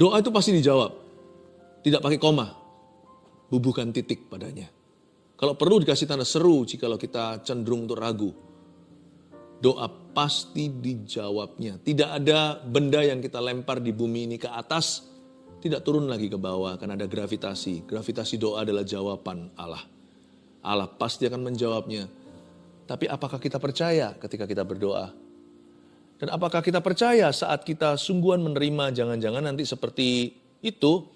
Doa itu pasti dijawab. Tidak pakai koma. Bubuhkan titik padanya. Kalau perlu dikasih tanda seru jikalau kita cenderung untuk ragu. Doa pasti dijawabnya. Tidak ada benda yang kita lempar di bumi ini ke atas, tidak turun lagi ke bawah, karena ada gravitasi. Gravitasi doa adalah jawaban Allah. Allah pasti akan menjawabnya. Tapi apakah kita percaya ketika kita berdoa? Dan apakah kita percaya saat kita sungguhan menerima, jangan-jangan nanti seperti itu,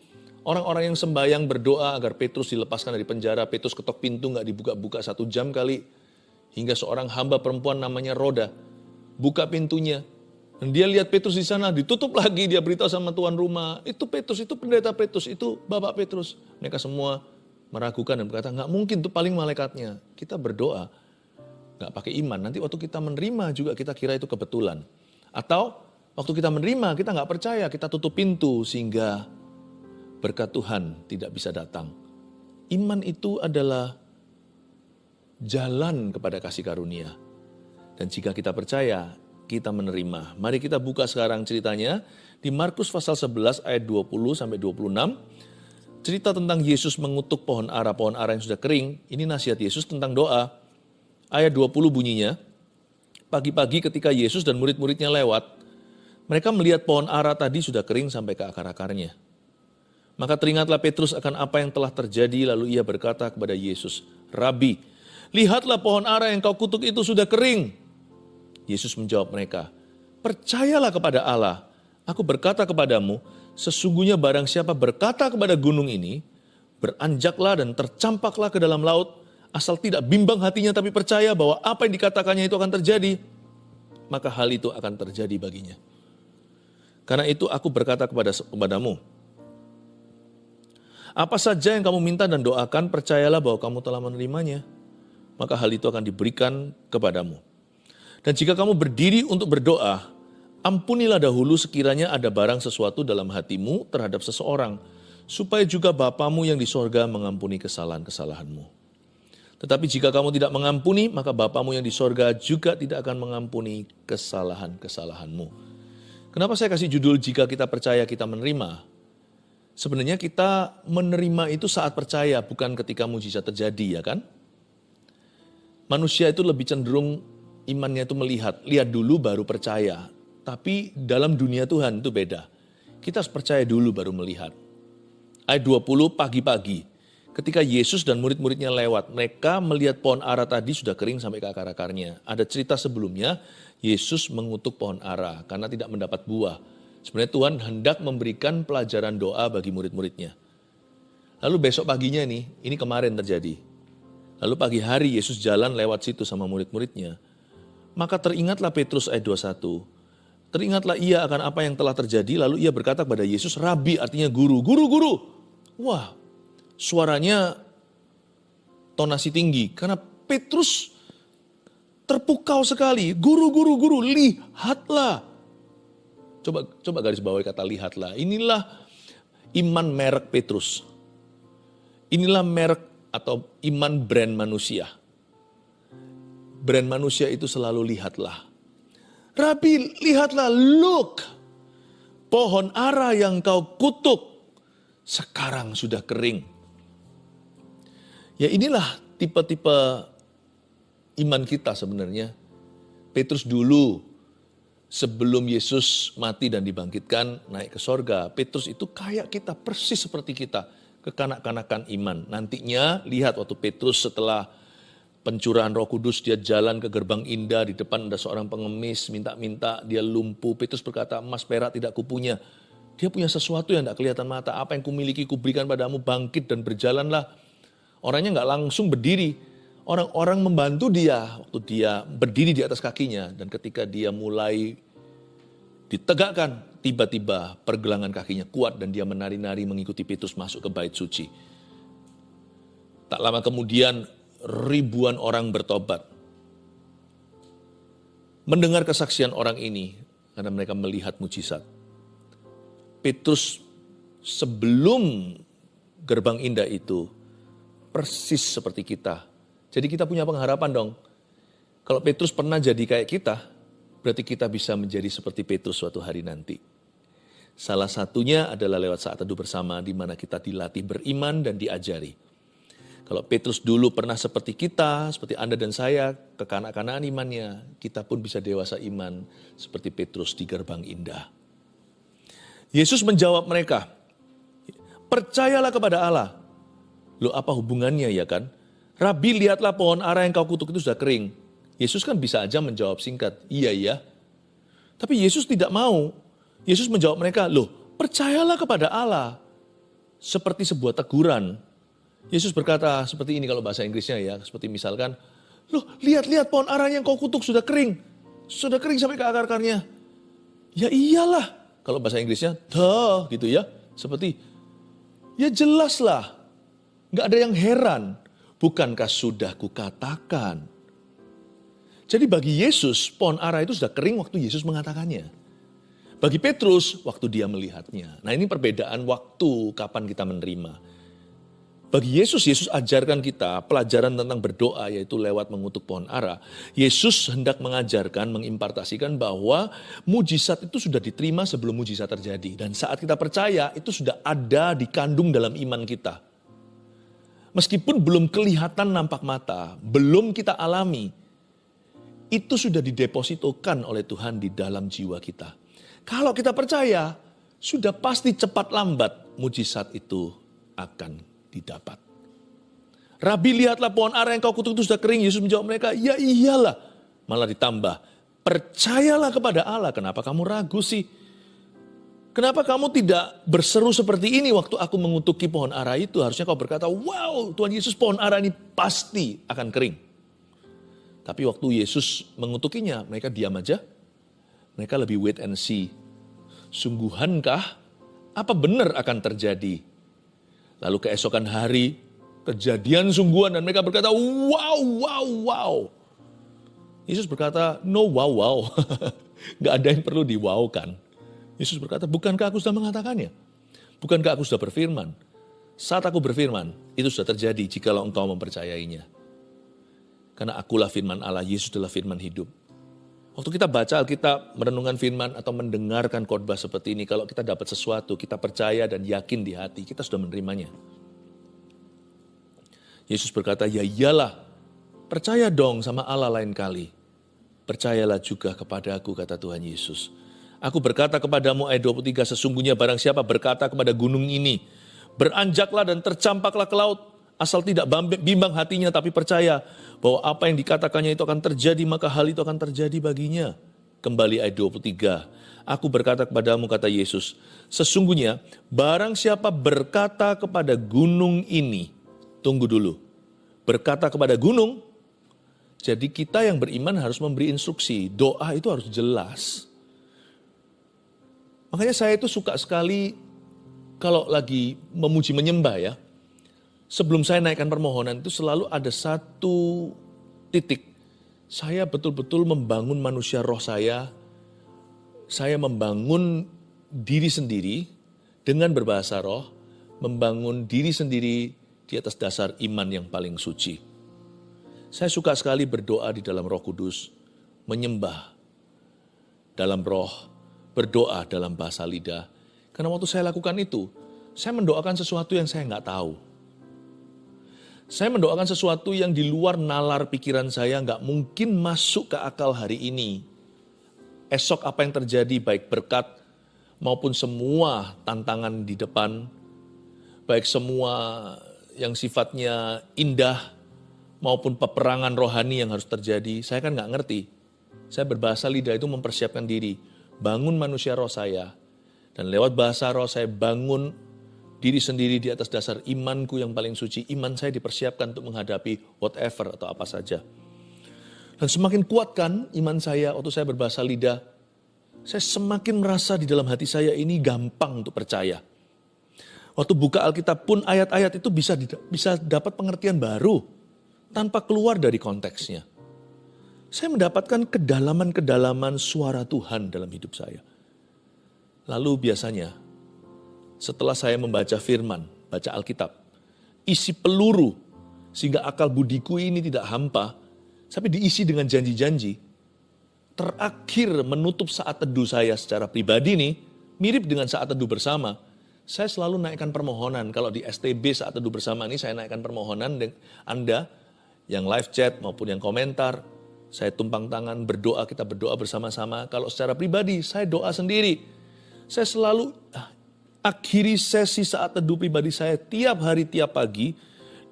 orang-orang yang sembahyang berdoa agar Petrus dilepaskan dari penjara, Petrus ketok pintu gak dibuka-buka 1 jam kali, hingga seorang hamba perempuan namanya Roda buka pintunya. Dan dia lihat Petrus di sana, ditutup lagi, dia beritahu sama tuan rumah, itu Petrus, itu pendeta Petrus, itu Bapak Petrus. Mereka semua meragukan dan berkata, gak mungkin, itu paling malaikatnya. Kita berdoa, gak pakai iman, nanti waktu kita menerima juga kita kira itu kebetulan. Atau waktu kita menerima, kita gak percaya, kita tutup pintu sehingga berkat Tuhan tidak bisa datang. Iman itu adalah jalan kepada kasih karunia. Dan jika kita percaya, kita menerima. Mari kita buka sekarang ceritanya di Markus pasal 11 ayat 20 sampai 26. Cerita tentang Yesus mengutuk pohon ara yang sudah kering. Ini nasihat Yesus tentang doa. Ayat 20 bunyinya, pagi-pagi ketika Yesus dan murid-muridnya lewat, mereka melihat pohon ara tadi sudah kering sampai ke akar-akarnya. Maka teringatlah Petrus akan apa yang telah terjadi, lalu ia berkata kepada Yesus, Rabi, lihatlah pohon ara yang kau kutuk itu sudah kering. Yesus menjawab mereka, percayalah kepada Allah. Aku berkata kepadamu, sesungguhnya barang siapa berkata kepada gunung ini, beranjaklah dan tercampaklah ke dalam laut, asal tidak bimbang hatinya tapi percaya bahwa apa yang dikatakannya itu akan terjadi, maka hal itu akan terjadi baginya. Karena itu aku berkata kepadamu, apa saja yang kamu minta dan doakan, percayalah bahwa kamu telah menerimanya, maka hal itu akan diberikan kepadamu. Dan jika kamu berdiri untuk berdoa, ampunilah dahulu sekiranya ada barang sesuatu dalam hatimu terhadap seseorang, supaya juga Bapamu yang di sorga mengampuni kesalahan-kesalahanmu. Tetapi jika kamu tidak mengampuni, maka Bapamu yang di sorga juga tidak akan mengampuni kesalahan-kesalahanmu. Kenapa saya kasih judul jika kita percaya kita menerima? Sebenarnya kita menerima itu saat percaya, bukan ketika mujizat terjadi, ya kan? Manusia itu lebih cenderung imannya itu lihat dulu baru percaya. Tapi dalam dunia Tuhan itu beda. Kita harus percaya dulu baru melihat. Ayat 20, pagi-pagi. Ketika Yesus dan murid-muridnya lewat, mereka melihat pohon ara tadi sudah kering sampai ke akar-akarnya. Ada cerita sebelumnya, Yesus mengutuk pohon ara karena tidak mendapat buah. Sebenarnya Tuhan hendak memberikan pelajaran doa bagi murid-muridnya. Lalu besok paginya nih, ini kemarin terjadi. Lalu pagi hari Yesus jalan lewat situ sama murid-muridnya. Maka teringatlah Petrus ayat 21. Teringatlah ia akan apa yang telah terjadi, lalu ia berkata kepada Yesus, Rabi artinya guru, guru. Wah, suaranya tonasi tinggi karena Petrus terpukau sekali. Guru, lihatlah. Coba garis bawahi kata lihatlah. Inilah iman merek Petrus. Inilah merek atau iman brand manusia. Brand manusia itu selalu lihatlah. Rabi, lihatlah, look. Pohon ara yang kau kutuk sekarang sudah kering. Ya inilah tipe-tipe iman kita sebenarnya. Petrus dulu sebelum Yesus mati dan dibangkitkan naik ke sorga. Petrus itu kayak kita, persis seperti kita. Kekanak-kanakan iman. Nantinya lihat waktu Petrus setelah pencurahan Roh Kudus, dia jalan ke gerbang indah, di depan ada seorang pengemis, minta-minta, dia lumpuh. Petrus berkata, emas perak tidak kupunya. Dia punya sesuatu yang tidak kelihatan mata. Apa yang kumiliki kuberikan padamu, bangkit dan berjalanlah. Orangnya nggak langsung berdiri. Orang-orang membantu dia waktu dia berdiri di atas kakinya. Dan ketika dia mulai ditegakkan, tiba-tiba pergelangan kakinya kuat dan dia menari-nari mengikuti Petrus masuk ke bait suci. Tak lama kemudian ribuan orang bertobat. Mendengar kesaksian orang ini karena mereka melihat mujizat. Petrus sebelum gerbang indah itu persis seperti kita. Jadi kita punya pengharapan dong. Kalau Petrus pernah jadi kayak kita, berarti kita bisa menjadi seperti Petrus suatu hari nanti. Salah satunya adalah lewat saat teduh bersama di mana kita dilatih beriman dan diajari. Kalau Petrus dulu pernah seperti kita, seperti Anda dan saya, kekanak-kanakan imannya, kita pun bisa dewasa iman seperti Petrus di gerbang indah. Yesus menjawab mereka, percayalah kepada Allah. Loh, apa hubungannya ya kan? Rabi, lihatlah pohon ara yang kau kutuk itu sudah kering. Yesus kan bisa aja menjawab singkat, iya. Tapi Yesus tidak mau. Yesus menjawab mereka, loh, percayalah kepada Allah. Seperti sebuah teguran. Yesus berkata seperti ini kalau bahasa Inggrisnya ya, seperti misalkan, loh, lihat pohon ara yang kau kutuk sudah kering. Sudah kering sampai ke akar-akarnya. Ya iyalah. Kalau bahasa Inggrisnya, duh gitu ya. Seperti, ya jelaslah. Nggak ada yang heran. Bukankah sudah kukatakan. Jadi bagi Yesus, pohon ara itu sudah kering waktu Yesus mengatakannya. Bagi Petrus, waktu dia melihatnya. Nah ini perbedaan waktu kapan kita menerima. Bagi Yesus ajarkan kita pelajaran tentang berdoa yaitu lewat mengutuk pohon ara. Yesus hendak mengajarkan, mengimpartasikan bahwa mujizat itu sudah diterima sebelum mujizat terjadi. Dan saat kita percaya itu sudah ada dikandung dalam iman kita. Meskipun belum kelihatan nampak mata, belum kita alami, itu sudah didepositokan oleh Tuhan di dalam jiwa kita. Kalau kita percaya, sudah pasti cepat lambat mujizat itu akan didapat. Rabi, lihatlah pohon ara yang kau kutuk itu sudah kering. Yesus menjawab mereka, ya iyalah. Malah ditambah, percayalah kepada Allah. Kenapa kamu ragu sih? Kenapa kamu tidak berseru seperti ini waktu aku mengutuki pohon ara itu? Harusnya kau berkata, wow Tuhan Yesus, pohon ara ini pasti akan kering. Tapi waktu Yesus mengutukinya, mereka diam aja. Mereka lebih wait and see. Sungguhankah apa benar akan terjadi? Lalu keesokan hari, kejadian sungguhan dan mereka berkata, wow. Yesus berkata, no wow. Gak ada yang perlu diwawkan. Yesus berkata, bukankah aku sudah mengatakannya? Bukankah aku sudah berfirman? Saat aku berfirman, itu sudah terjadi jikalau engkau mempercayainya. Karena akulah firman Allah, Yesus adalah firman hidup. Waktu kita baca Alkitab, merenungkan firman atau mendengarkan khotbah seperti ini, kalau kita dapat sesuatu, kita percaya dan yakin di hati, kita sudah menerimanya. Yesus berkata, ya iyalah, percaya dong sama Allah lain kali. Percayalah juga kepada aku, kata Tuhan Yesus. Aku berkata kepadamu, ayat 23, sesungguhnya barang siapa berkata kepada gunung ini, beranjaklah dan tercampaklah ke laut, asal tidak bimbang hatinya tapi percaya bahwa apa yang dikatakannya itu akan terjadi, maka hal itu akan terjadi baginya. Kembali ayat 23. Aku berkata kepadamu, kata Yesus, sesungguhnya barang siapa berkata kepada gunung ini, tunggu dulu, berkata kepada gunung, jadi kita yang beriman harus memberi instruksi, doa itu harus jelas. Makanya saya itu suka sekali kalau lagi memuji menyembah ya, sebelum saya naikkan permohonan itu selalu ada satu titik. Saya betul-betul membangun manusia roh saya membangun diri sendiri dengan berbahasa roh, membangun diri sendiri di atas dasar iman yang paling suci. Saya suka sekali berdoa di dalam Roh Kudus, menyembah dalam roh, berdoa dalam bahasa lidah. Karena waktu saya lakukan itu, saya mendoakan sesuatu yang saya nggak tahu. Saya mendoakan sesuatu yang di luar nalar pikiran saya, nggak mungkin masuk ke akal hari ini. Esok apa yang terjadi, baik berkat maupun semua tantangan di depan, baik semua yang sifatnya indah maupun peperangan rohani yang harus terjadi, saya kan nggak ngerti. Saya berbahasa lidah itu mempersiapkan diri, bangun manusia roh saya, dan lewat bahasa roh saya bangun diri sendiri di atas dasar imanku yang paling suci. Iman saya dipersiapkan untuk menghadapi whatever atau apa saja. Dan semakin kuatkan iman saya waktu saya berbahasa lidah, saya semakin merasa di dalam hati saya ini gampang untuk percaya. Waktu buka Alkitab pun ayat-ayat itu bisa dapat pengertian baru tanpa keluar dari konteksnya. Saya mendapatkan kedalaman-kedalaman suara Tuhan dalam hidup saya. Lalu biasanya setelah saya membaca firman, baca Alkitab, isi peluru sehingga akal budiku ini tidak hampa, tapi diisi dengan janji-janji. Terakhir menutup saat teduh saya secara pribadi nih, Mirip dengan saat teduh bersama. Saya selalu naikkan permohonan. Kalau di STB saat teduh bersama ini saya naikkan permohonan dengan Anda yang live chat maupun yang komentar. Saya tumpang tangan berdoa, kita berdoa bersama-sama. Kalau secara pribadi saya doa sendiri. Saya selalu akhiri sesi saat teduh pribadi saya tiap hari, tiap pagi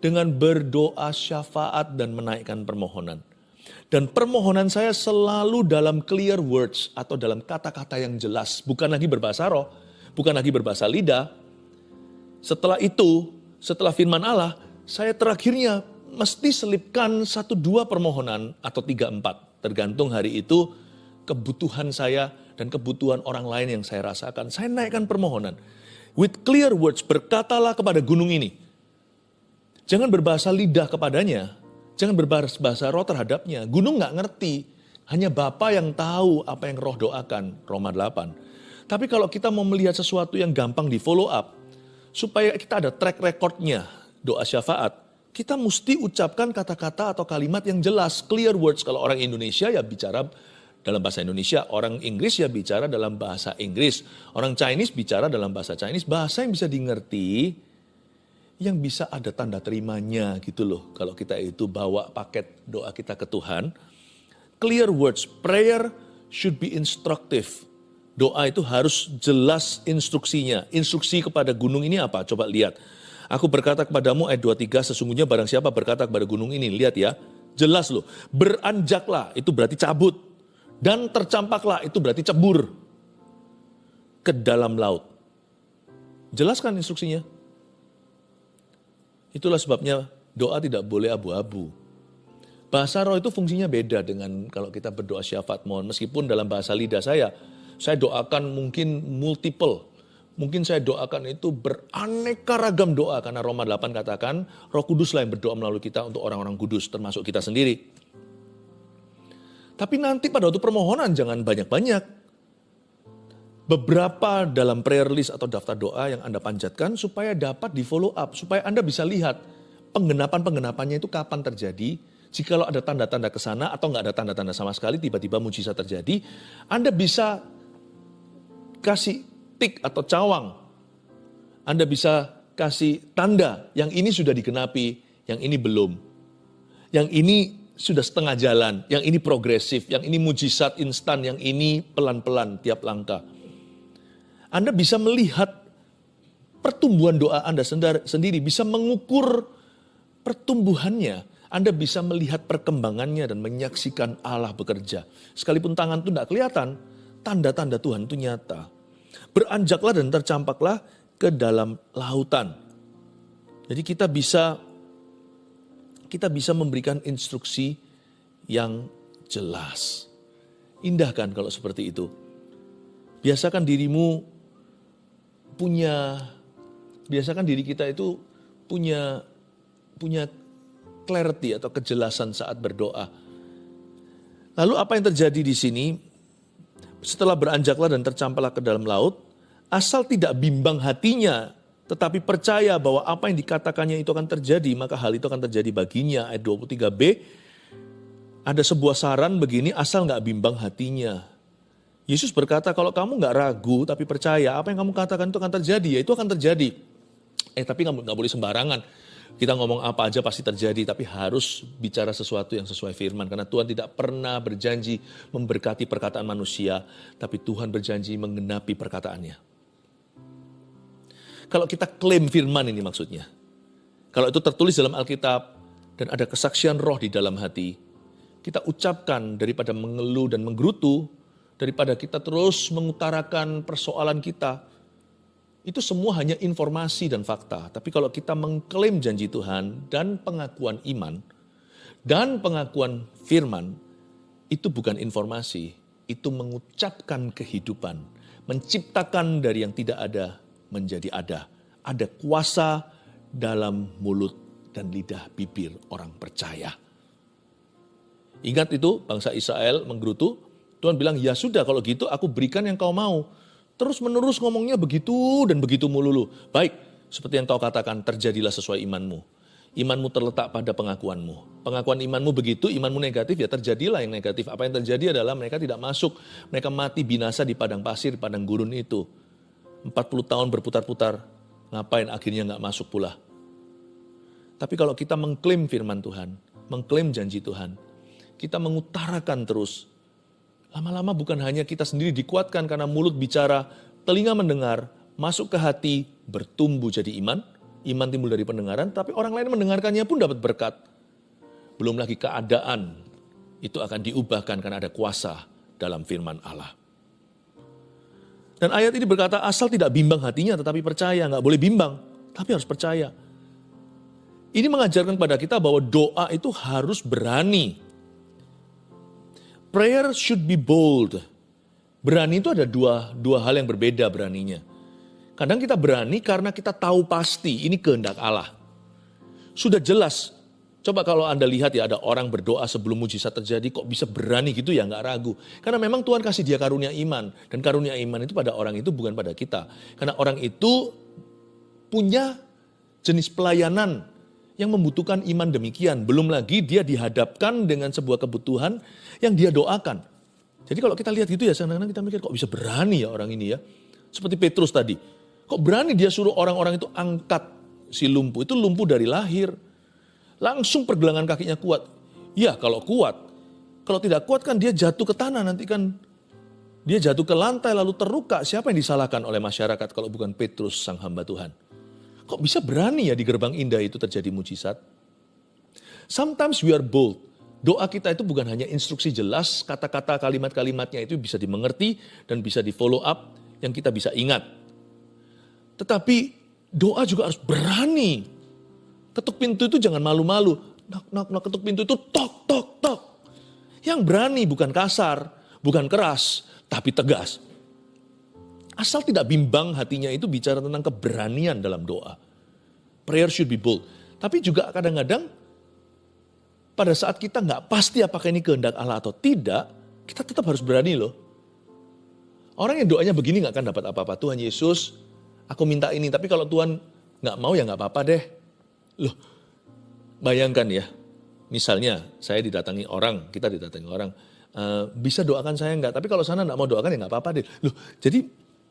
dengan berdoa syafaat dan menaikkan permohonan. Dan permohonan saya selalu dalam clear words atau dalam kata-kata yang jelas. Bukan lagi berbahasa roh, bukan lagi berbahasa lidah. Setelah itu, setelah firman Allah, saya terakhirnya mesti selipkan 1-2 permohonan atau 3-4. Tergantung hari itu kebutuhan saya dan kebutuhan orang lain yang saya rasakan. Saya naikkan permohonan. With clear words, berkatalah kepada gunung ini. Jangan berbahasa lidah kepadanya. Jangan berbahasa roh terhadapnya. Gunung gak ngerti. Hanya Bapa yang tahu apa yang roh doakan. Roma 8. Tapi kalau kita mau melihat sesuatu yang gampang di follow up. Supaya kita ada track recordnya. Doa syafaat. Kita mesti ucapkan kata-kata atau kalimat yang jelas. Clear words. Kalau orang Indonesia ya bicara dalam bahasa Indonesia. Orang Inggris ya bicara dalam bahasa Inggris. Orang Chinese bicara dalam bahasa Chinese. Bahasa yang bisa dimengerti. Yang bisa ada tanda terimanya gitu loh. Kalau kita itu bawa paket doa kita ke Tuhan. Clear words, prayer should be instructive. Doa itu harus jelas instruksinya. Instruksi kepada gunung ini apa? Coba lihat. Aku berkata kepadamu ayat 23, sesungguhnya barang siapa berkata kepada gunung ini. Lihat ya, jelas loh. Beranjaklah, itu berarti cabut. Dan tercampaklah, itu berarti cebur. Ke dalam laut. Jelaskan instruksinya. Itulah sebabnya doa tidak boleh abu-abu. Bahasa roh itu fungsinya beda dengan kalau kita berdoa syafaat mohon. Meskipun dalam bahasa lidah saya doakan mungkin multiple. Mungkin saya doakan itu beraneka ragam doa. Karena Roma 8 katakan Roh Kuduslah yang berdoa melalui kita untuk orang-orang kudus termasuk kita sendiri. Tapi nanti pada waktu permohonan jangan banyak-banyak. Beberapa dalam prayer list atau daftar doa yang Anda panjatkan supaya dapat di follow up. Supaya Anda bisa lihat penggenapan-penggenapannya itu kapan terjadi. Jikalau ada tanda-tanda ke sana atau nggak ada tanda-tanda sama sekali, tiba-tiba mujizat terjadi. Anda bisa kasih tik atau cawang. Anda bisa kasih tanda yang ini sudah digenapi, yang ini belum. Yang ini sudah setengah jalan, yang ini progresif, yang ini mujizat instan, yang ini pelan-pelan tiap langkah. Anda bisa melihat pertumbuhan doa Anda sendiri, bisa mengukur pertumbuhannya. Anda bisa melihat perkembangannya dan menyaksikan Allah bekerja. Sekalipun tangan itu tidak kelihatan, tanda-tanda Tuhan itu nyata. Beranjaklah dan tercampaklah ke dalam lautan. Jadi kita bisa memberikan instruksi yang jelas. Indah kan kalau seperti itu. Biasakan diri kita itu punya clarity atau kejelasan saat berdoa. Lalu apa yang terjadi di sini? Setelah beranjaklah dan tercampaklah ke dalam laut, asal tidak bimbang hatinya, tetapi percaya bahwa apa yang dikatakannya itu akan terjadi, maka hal itu akan terjadi baginya. Ayat 23b, ada sebuah saran begini, asal gak bimbang hatinya. Yesus berkata, kalau kamu gak ragu tapi percaya, apa yang kamu katakan itu akan terjadi, ya itu akan terjadi. Tapi kamu gak boleh sembarangan. Kita ngomong apa aja pasti terjadi, tapi harus bicara sesuatu yang sesuai firman. Karena Tuhan tidak pernah berjanji memberkati perkataan manusia, tapi Tuhan berjanji menggenapi perkataannya. Kalau kita klaim firman ini maksudnya. Kalau itu tertulis dalam Alkitab dan ada kesaksian roh di dalam hati, kita ucapkan daripada mengeluh dan menggerutu, daripada kita terus mengutarakan persoalan kita, itu semua hanya informasi dan fakta. Tapi kalau kita mengklaim janji Tuhan dan pengakuan iman dan pengakuan firman, itu bukan informasi, itu mengucapkan kehidupan, menciptakan dari yang tidak ada menjadi ada. Ada kuasa dalam mulut dan lidah bibir orang percaya. Ingat itu bangsa Israel menggerutu, Tuhan bilang, ya sudah kalau gitu aku berikan yang kau mau. Terus menerus ngomongnya begitu dan begitu melulu. Baik, seperti yang kau katakan, terjadilah sesuai imanmu. Imanmu terletak pada pengakuanmu. Pengakuan imanmu begitu, imanmu negatif, ya terjadilah yang negatif. Apa yang terjadi adalah mereka tidak masuk. Mereka mati binasa di padang pasir, padang gurun itu. 40 tahun berputar-putar, ngapain akhirnya nggak masuk pula. Tapi kalau kita mengklaim firman Tuhan, mengklaim janji Tuhan, kita mengutarakan terus, lama-lama bukan hanya kita sendiri dikuatkan karena mulut bicara, telinga mendengar, masuk ke hati, bertumbuh jadi iman. Iman timbul dari pendengaran, tapi orang lain mendengarkannya pun dapat berkat. Belum lagi keadaan, itu akan diubahkan karena ada kuasa dalam firman Allah. Dan ayat ini berkata, asal tidak bimbang hatinya tetapi percaya. Nggak boleh bimbang, tapi harus percaya. Ini mengajarkan kepada kita bahwa doa itu harus berani. Prayer should be bold. Berani itu ada dua hal yang berbeda beraninya. Kadang kita berani karena kita tahu pasti ini kehendak Allah. Sudah jelas. Coba kalau Anda lihat ya ada orang berdoa sebelum mujizat terjadi kok bisa berani gitu ya, nggak ragu. Karena memang Tuhan kasih dia karunia iman. Dan karunia iman itu pada orang itu bukan pada kita. Karena orang itu punya jenis pelayanan yang membutuhkan iman demikian. Belum lagi dia dihadapkan dengan sebuah kebutuhan yang dia doakan. Jadi kalau kita lihat gitu ya, kadang-kadang kita mikir kok bisa berani ya orang ini ya. Seperti Petrus tadi. Kok berani dia suruh orang-orang itu angkat si lumpuh. Itu lumpuh dari lahir. Langsung pergelangan kakinya kuat. Ya kalau kuat. Kalau tidak kuat kan dia jatuh ke tanah. Nanti kan dia jatuh ke lantai lalu terluka. Siapa yang disalahkan oleh masyarakat kalau bukan Petrus sang hamba Tuhan. Kok bisa berani ya di gerbang indah itu terjadi mujizat. Sometimes we are bold. Doa kita itu bukan hanya instruksi jelas. Kata-kata kalimat-kalimatnya itu bisa dimengerti. Dan bisa di follow up. Yang kita bisa ingat. Tetapi doa juga harus berani. Ketuk pintu itu jangan malu-malu. Knock, knock, knock. Ketuk pintu itu tok, tok, tok. Yang berani bukan kasar, bukan keras, tapi tegas. Asal tidak bimbang hatinya itu bicara tentang keberanian dalam doa. Prayer should be bold. Tapi juga kadang-kadang pada saat kita nggak pasti apakah ini kehendak Allah atau tidak, kita tetap harus berani loh. Orang yang doanya begini nggak akan dapat apa-apa. Tuhan Yesus, aku minta ini, tapi kalau Tuhan nggak mau ya nggak apa-apa deh. Loh, bayangkan ya, misalnya saya didatangi orang, kita didatangi orang, bisa doakan saya nggak? Tapi kalau sana nggak mau doakan ya nggak apa-apa deh. Loh, jadi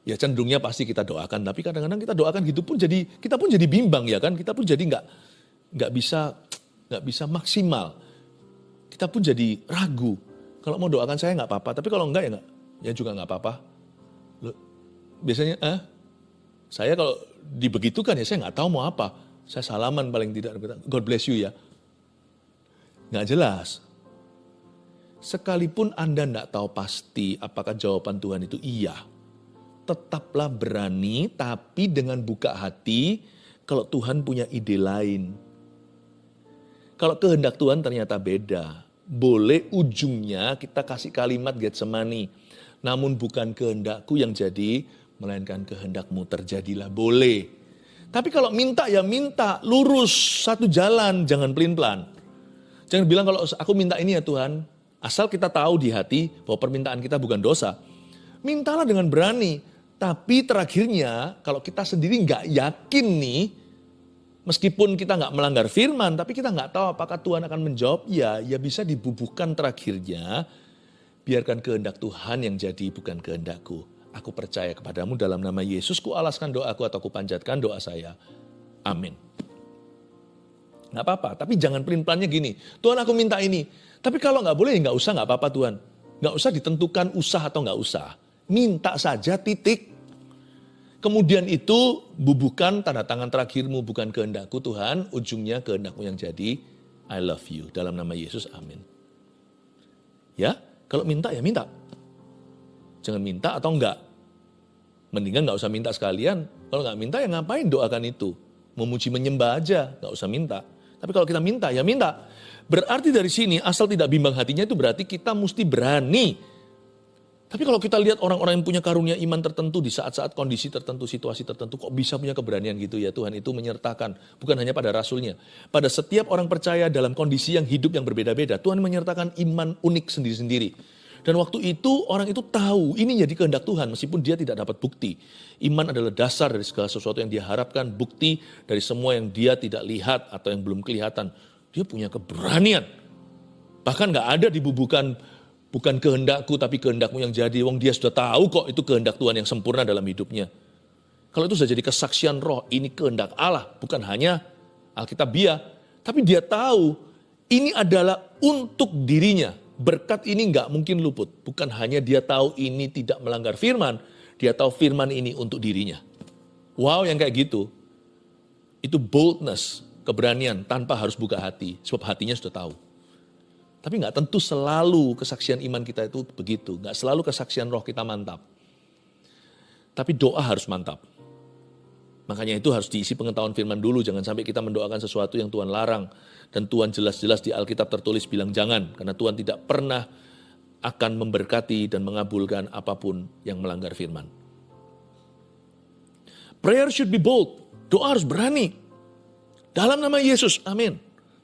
ya cenderungnya pasti kita doakan, tapi kadang-kadang kita doakan gitu pun jadi, kita pun jadi bimbang ya kan, kita pun jadi nggak bisa maksimal, kita pun jadi ragu. Kalau mau doakan saya nggak apa-apa, tapi kalau enggak ya juga nggak apa-apa. Loh, biasanya saya kalau dibegitukan ya saya nggak tahu mau apa. Saya salaman paling tidak. God bless you ya. Nggak jelas. Sekalipun Anda nggak tahu pasti apakah jawaban Tuhan itu iya. Tetaplah berani tapi dengan buka hati kalau Tuhan punya ide lain. Kalau kehendak Tuhan ternyata beda. Boleh ujungnya kita kasih kalimat Getsemani. Namun bukan kehendakku yang jadi, melainkan kehendakmu terjadilah. Boleh. Tapi kalau minta ya minta, lurus satu jalan, jangan pelin-pelan. Jangan bilang kalau aku minta ini ya Tuhan, asal kita tahu di hati bahwa permintaan kita bukan dosa. Mintalah dengan berani, tapi terakhirnya kalau kita sendiri nggak yakin nih, meskipun kita nggak melanggar firman, tapi kita nggak tahu apakah Tuhan akan menjawab, ya bisa dibubuhkan terakhirnya, biarkan kehendak Tuhan yang jadi bukan kehendakku. Aku percaya kepadamu dalam nama Yesus, ku alaskan doaku atau ku panjatkan doa saya. Amin. Nggak apa-apa, tapi jangan pelin-pelannya gini. Tuhan aku minta ini. Tapi kalau nggak boleh, nggak usah, nggak apa-apa Tuhan. Nggak usah ditentukan usah atau nggak usah. Minta saja titik. Kemudian itu bubuhkan tanda tangan terakhirmu bukan kehendakku Tuhan. Ujungnya kehendakmu yang jadi. I love you. Dalam nama Yesus, amin. Ya, kalau minta ya minta. Jangan minta atau enggak. Mendingan nggak usah minta sekalian. Kalau nggak minta ya ngapain doakan itu. Memuji menyembah aja, nggak usah minta. Tapi kalau kita minta, ya minta. Berarti dari sini asal tidak bimbang hatinya itu berarti kita mesti berani. Tapi kalau kita lihat orang-orang yang punya karunia iman tertentu di saat-saat kondisi tertentu, situasi tertentu, kok bisa punya keberanian gitu ya Tuhan itu menyertakan. Bukan hanya pada rasulnya. Pada setiap orang percaya dalam kondisi yang hidup yang berbeda-beda, Tuhan menyertakan iman unik sendiri-sendiri. Dan waktu itu orang itu tahu ini jadi kehendak Tuhan meskipun dia tidak dapat bukti. Iman adalah dasar dari segala sesuatu yang dia harapkan, bukti dari semua yang dia tidak lihat atau yang belum kelihatan. Dia punya keberanian. Bahkan gak ada dibubuhkan bukan kehendakku tapi kehendakmu yang jadi. Wong dia sudah tahu kok itu kehendak Tuhan yang sempurna dalam hidupnya. Kalau itu sudah jadi kesaksian roh, ini kehendak Allah, bukan hanya Alkitabiah. Tapi dia tahu ini adalah untuk dirinya. Berkat ini nggak mungkin luput. Bukan hanya dia tahu ini tidak melanggar firman, dia tahu firman ini untuk dirinya. Wow, yang kayak gitu. Itu boldness, keberanian tanpa harus buka hati. Sebab hatinya sudah tahu. Tapi nggak tentu selalu kesaksian iman kita itu begitu. Nggak selalu kesaksian roh kita mantap. Tapi doa harus mantap. Makanya itu harus diisi pengetahuan firman dulu. Jangan sampai kita mendoakan sesuatu yang Tuhan larang. Dan Tuhan jelas-jelas di Alkitab tertulis bilang jangan. Karena Tuhan tidak pernah akan memberkati dan mengabulkan apapun yang melanggar firman. Prayer should be bold. Doa harus berani. Dalam nama Yesus, amin.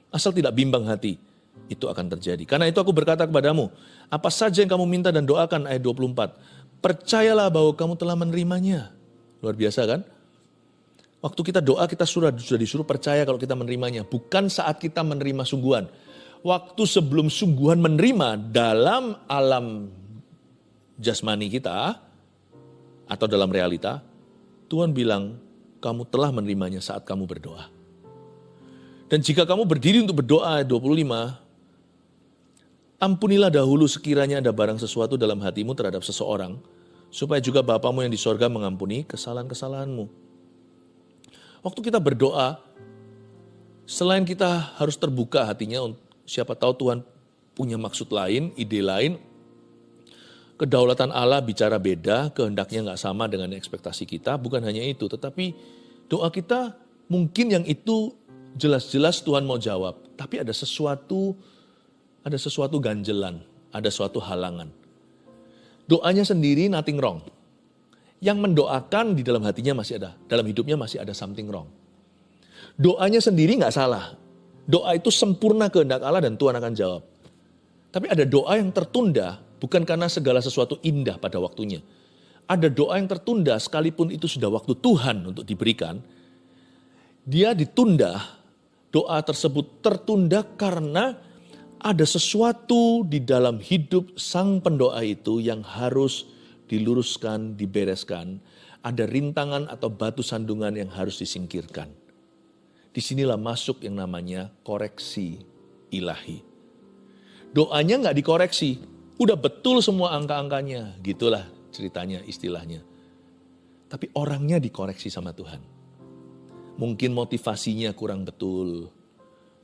Asal tidak bimbang hati. Itu akan terjadi. Karena itu aku berkata kepadamu, apa saja yang kamu minta dan doakan, ayat 24. Percayalah bahwa kamu telah menerimanya. Luar biasa kan? Waktu kita doa, kita sudah disuruh percaya kalau kita menerimanya. Bukan saat kita menerima sungguhan. Waktu sebelum sungguhan menerima dalam alam jasmani kita, atau dalam realita, Tuhan bilang, kamu telah menerimanya saat kamu berdoa. Dan jika kamu berdiri untuk berdoa, ayat 25, ampunilah dahulu sekiranya ada barang sesuatu dalam hatimu terhadap seseorang, supaya juga Bapamu yang di sorga mengampuni kesalahan-kesalahanmu. Waktu kita berdoa, selain kita harus terbuka hatinya, siapa tahu Tuhan punya maksud lain, ide lain, kedaulatan Allah bicara beda, kehendaknya nggak sama dengan ekspektasi kita, bukan hanya itu, tetapi doa kita mungkin yang itu jelas-jelas Tuhan mau jawab, tapi ada sesuatu ganjelan, ada suatu halangan. Doanya sendiri nothing wrong. Yang mendoakan di dalam hatinya masih ada, dalam hidupnya masih ada something wrong. Doanya sendiri nggak salah. Doa itu sempurna kehendak Allah dan Tuhan akan jawab. Tapi ada doa yang tertunda bukan karena segala sesuatu indah pada waktunya. Ada doa yang tertunda sekalipun itu sudah waktu Tuhan untuk diberikan. Dia ditunda, doa tersebut tertunda karena ada sesuatu di dalam hidup sang pendoa itu yang harus diluruskan, dibereskan. Ada rintangan atau batu sandungan yang harus disingkirkan. Disinilah masuk yang namanya koreksi ilahi. Doanya nggak dikoreksi, udah betul semua angka-angkanya, gitulah ceritanya, istilahnya. Tapi orangnya dikoreksi sama Tuhan. Mungkin motivasinya kurang betul.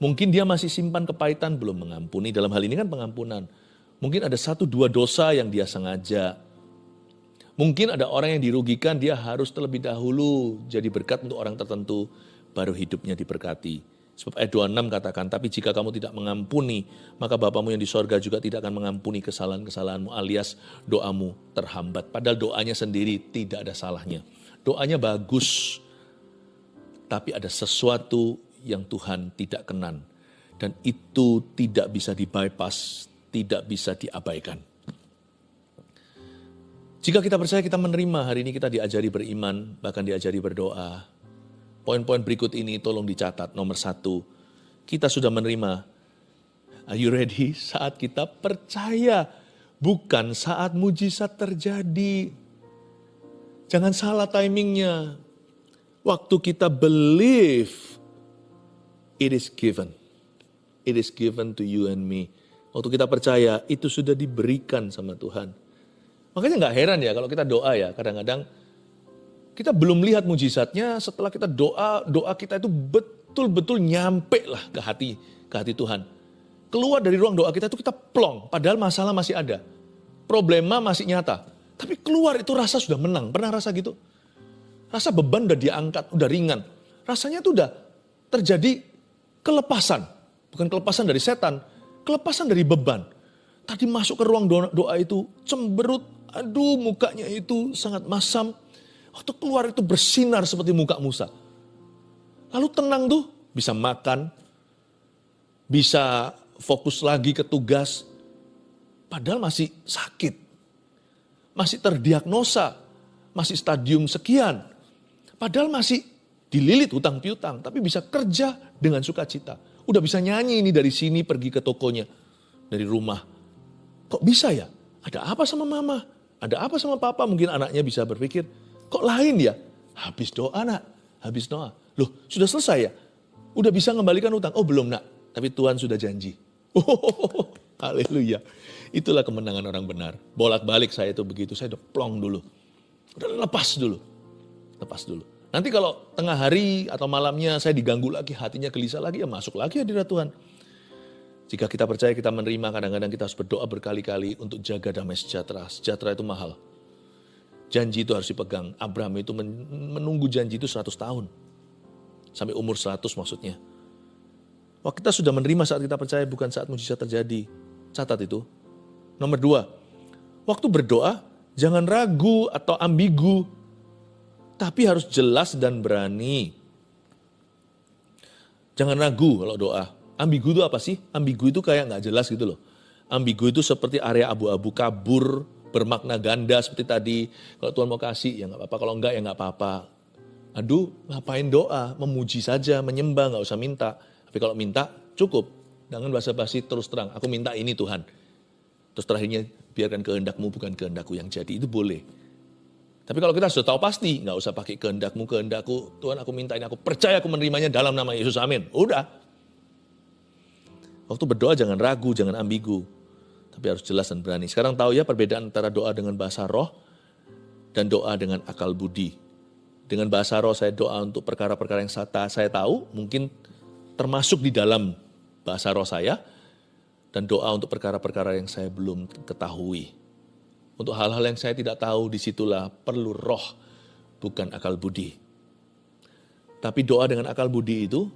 Mungkin dia masih simpan kepahitan, belum mengampuni. Dalam hal ini kan pengampunan. Mungkin ada 1-2 dosa yang dia sengaja. Mungkin ada orang yang dirugikan, dia harus terlebih dahulu jadi berkat untuk orang tertentu, baru hidupnya diberkati. Sebab ayat 26 katakan, tapi jika kamu tidak mengampuni, maka Bapamu yang di sorga juga tidak akan mengampuni kesalahan-kesalahanmu, alias doamu terhambat. Padahal doanya sendiri tidak ada salahnya. Doanya bagus, tapi ada sesuatu yang Tuhan tidak kenan. Dan itu tidak bisa di-bypass, tidak bisa diabaikan. Jika kita percaya kita menerima, hari ini kita diajari beriman, bahkan diajari berdoa. Poin-poin berikut ini tolong dicatat. Nomor 1, kita sudah menerima. Are you ready? Saat kita percaya, bukan saat mujizat terjadi. Jangan salah timingnya. Waktu kita believe, it is given. It is given to you and me. Waktu kita percaya, itu sudah diberikan sama Tuhan. Makanya gak heran ya kalau kita doa ya, kadang-kadang kita belum lihat mujizatnya, setelah kita doa kita itu betul-betul nyampe lah ke hati Tuhan. Keluar dari ruang doa kita itu kita plong, padahal masalah masih ada. Problema masih nyata. Tapi keluar itu rasa sudah menang, pernah rasa gitu? Rasa beban udah diangkat, udah ringan. Rasanya itu udah terjadi kelepasan. Bukan kelepasan dari setan, kelepasan dari beban. Tadi masuk ke ruang doa itu cemberut, aduh mukanya itu sangat masam. Waktu keluar itu bersinar seperti muka Musa. Lalu tenang tuh, bisa makan, bisa fokus lagi ke tugas. Padahal masih sakit, masih terdiagnosa, masih stadium sekian. Padahal masih dililit hutang piutang, tapi bisa kerja dengan sukacita. Udah bisa nyanyi ini dari sini pergi ke tokonya, dari rumah. Kok bisa ya? Ada apa sama mama? Ada apa sama papa? Mungkin anaknya bisa berpikir, kok lain ya? Habis doa nak, habis doa. Loh sudah selesai ya? Udah bisa ngembalikan utang? Oh belum nak, tapi Tuhan sudah janji. Oh, haleluya. Itulah kemenangan orang benar. Bolak-balik saya itu begitu, saya udah plong dulu. Udah lepas dulu. Nanti kalau tengah hari atau malamnya saya diganggu lagi, hatinya gelisah lagi, ya masuk lagi hadirat Tuhan. Jika kita percaya, kita menerima, kadang-kadang kita harus berdoa berkali-kali untuk jaga damai sejahtera. Sejahtera itu mahal. Janji itu harus dipegang. Abraham itu menunggu janji itu 100 tahun. Sampai umur 100 maksudnya. Wah, kita sudah menerima saat kita percaya, bukan saat mujizat terjadi. Catat itu. Nomor 2, waktu berdoa jangan ragu atau ambigu, tapi harus jelas dan berani. Jangan ragu kalau doa. Ambigu itu apa sih? Ambigu itu kayak nggak jelas gitu loh. Ambigu itu seperti area abu-abu, kabur, bermakna ganda seperti tadi. Kalau Tuhan mau kasih ya nggak apa-apa, kalau enggak ya nggak apa-apa. Aduh, ngapain doa? Memuji saja, menyembah, nggak usah minta. Tapi kalau minta cukup. Jangan basa-basi, terus terang. Aku minta ini Tuhan. Terus terakhirnya biarkan kehendakmu bukan kehendakku yang jadi. Itu boleh. Tapi kalau kita sudah tahu pasti, nggak usah pakai kehendakmu, kehendakku. Tuhan aku minta ini, aku percaya aku menerimanya dalam nama Yesus, amin. Udah. Waktu berdoa jangan ragu, jangan ambigu. Tapi harus jelas dan berani. Sekarang tahu ya perbedaan antara doa dengan bahasa roh dan doa dengan akal budi. Dengan bahasa roh saya doa untuk perkara-perkara yang saya tahu, mungkin termasuk di dalam bahasa roh saya. Dan doa untuk perkara-perkara yang saya belum ketahui. Untuk hal-hal yang saya tidak tahu, disitulah perlu roh, bukan akal budi. Tapi doa dengan akal budi itu,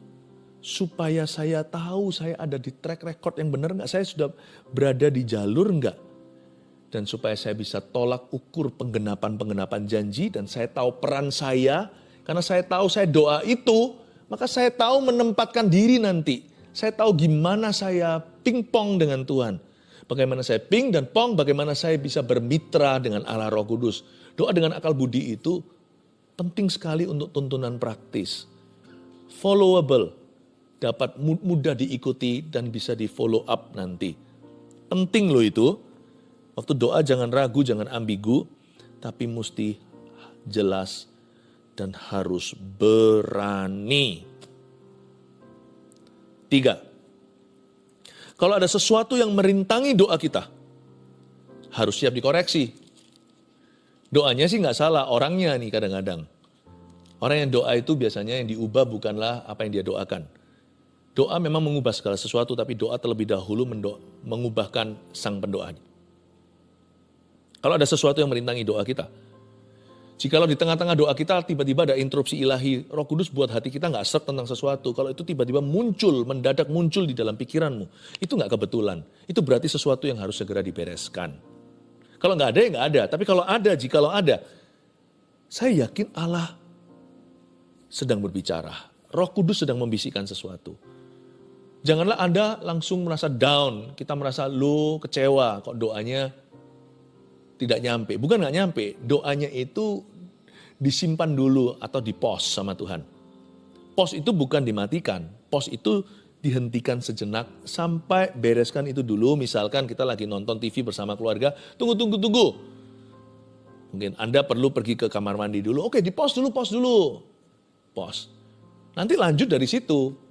supaya saya tahu saya ada di track record yang benar enggak, saya sudah berada di jalur enggak. Dan supaya saya bisa tolak ukur penggenapan janji, dan saya tahu peran saya, karena saya tahu saya doa itu, maka saya tahu menempatkan diri nanti. Saya tahu gimana saya pingpong dengan Tuhan. Bagaimana saya ping dan pong, bagaimana saya bisa bermitra dengan Allah Roh Kudus. Doa dengan akal budi itu penting sekali untuk tuntunan praktis. Followable, dapat mudah diikuti dan bisa di follow up nanti. Penting loh itu. Waktu doa jangan ragu, jangan ambigu, tapi mesti jelas dan harus berani. 3. Kalau ada sesuatu yang merintangi doa kita, harus siap dikoreksi. Doanya sih nggak salah, orangnya nih kadang-kadang. Orang yang doa itu biasanya yang diubah bukanlah apa yang dia doakan. Doa memang mengubah segala sesuatu, tapi doa terlebih dahulu mengubahkan sang pendoa. Kalau ada sesuatu yang merintangi doa kita, jikalau di tengah-tengah doa kita tiba-tiba ada interupsi ilahi, Roh Kudus buat hati kita nggak serk tentang sesuatu. Kalau itu tiba-tiba mendadak muncul di dalam pikiranmu, itu nggak kebetulan. Itu berarti sesuatu yang harus segera dibereskan. Kalau nggak ada ya nggak ada. Tapi kalau ada, jikalau ada, saya yakin Allah sedang berbicara. Roh Kudus sedang membisikkan sesuatu. Janganlah Anda langsung merasa down, kita merasa kecewa kok doanya tidak nyampe. Bukan nggak nyampe, doanya itu disimpan dulu atau di-pause sama Tuhan. Pause itu bukan dimatikan, pause itu dihentikan sejenak sampai bereskan itu dulu. Misalkan kita lagi nonton TV bersama keluarga, tunggu. Mungkin Anda perlu pergi ke kamar mandi dulu, oke di-pause dulu. Pause. Nanti lanjut dari situ.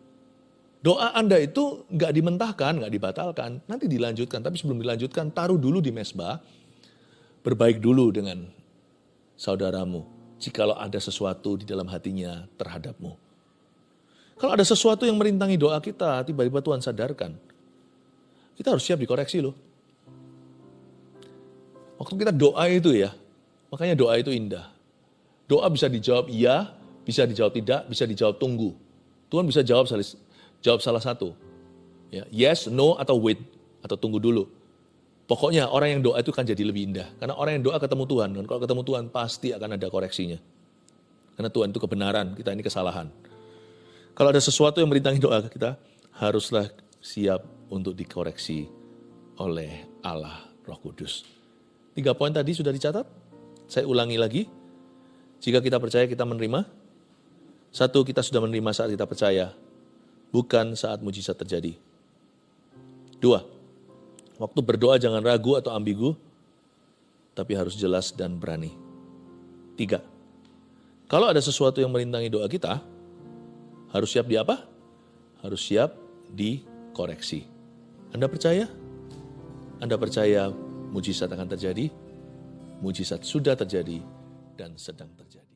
Doa Anda itu nggak dimentahkan, nggak dibatalkan, nanti dilanjutkan. Tapi sebelum dilanjutkan, taruh dulu di mesbah. Berbaik dulu dengan saudaramu, jikalau ada sesuatu di dalam hatinya terhadapmu. Kalau ada sesuatu yang merintangi doa kita, tiba-tiba Tuhan sadarkan. Kita harus siap dikoreksi loh. Waktu kita doa itu ya, makanya doa itu indah. Doa bisa dijawab iya, bisa dijawab tidak, bisa dijawab tunggu. Tuhan bisa jawab salah satu. Ya, yes, no, atau wait, atau tunggu dulu. Pokoknya orang yang doa itu kan jadi lebih indah. Karena orang yang doa ketemu Tuhan. Dan kalau ketemu Tuhan pasti akan ada koreksinya. Karena Tuhan itu kebenaran, kita ini kesalahan. Kalau ada sesuatu yang merintangi doa kita, haruslah siap untuk dikoreksi oleh Allah Roh Kudus. 3 poin tadi sudah dicatat. Saya ulangi lagi. Jika kita percaya kita menerima. 1, kita sudah menerima saat kita percaya. Bukan saat mujizat terjadi. 2, waktu berdoa jangan ragu atau ambigu, tapi harus jelas dan berani. 3, Kalau ada sesuatu yang merintangi doa kita, harus siap di apa? Harus siap dikoreksi. Anda percaya? Anda percaya mujizat akan terjadi? Mujizat sudah terjadi dan sedang terjadi.